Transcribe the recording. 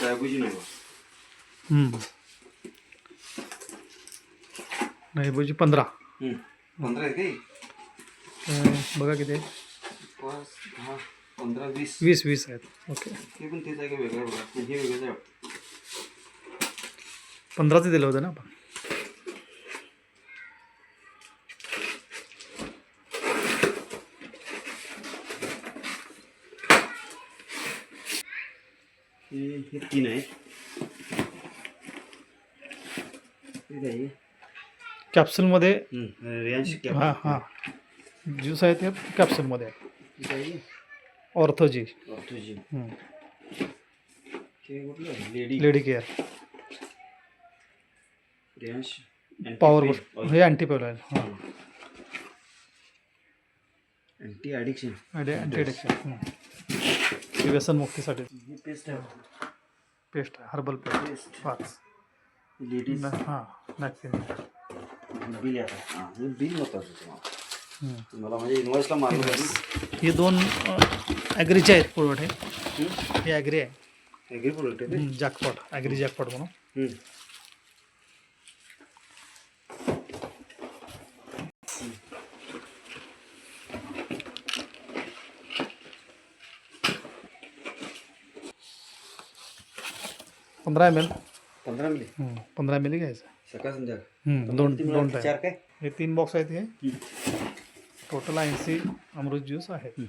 डायबुजी नाही बा. नाही बुजी 15. 15 आहे काही. बघा किती आहे. 5, 10, 15, 20. 20 आहेत. ओके. हे पण तेच आहे का वेगळं बघा. हे वेगळंच आहे. 15चं दिलं होतं ना आपण. हे 3 आहे. कॅप्सूलमध्ये. हां हां ज्यूस आहे ते कॅप्सूलमध्ये आहे. ऑर्थोजी. Lady care. पॉवर हे अँटीपायल आहे. हां अँटी ॲडिक्शन. Anti addiction. व्यसनमुक्तीसाठी पेस्ट आहे. पेस्ट आहे. Herbal paste 5. लेडीज. हां नॅपकिन. बिल येतात. हे बिल होतं मला म्हणजे इन्व्हॉइसला मारून हे 2 ॲग्रीचे आहेत पुरवठे. हे ॲग्री आहे. ॲग्री प्रोडक्ट आहे. जॅकपॉट ॲग्री जॅकपॉट म्हणून. $15 ml. 15 ml घ्यायचं. सकाळ संध्याकाळ. 2 4 टाईम. काय. हे 3 बॉक्स आहेत. हे टोटल 80 अमृत ज्यूस आहेत.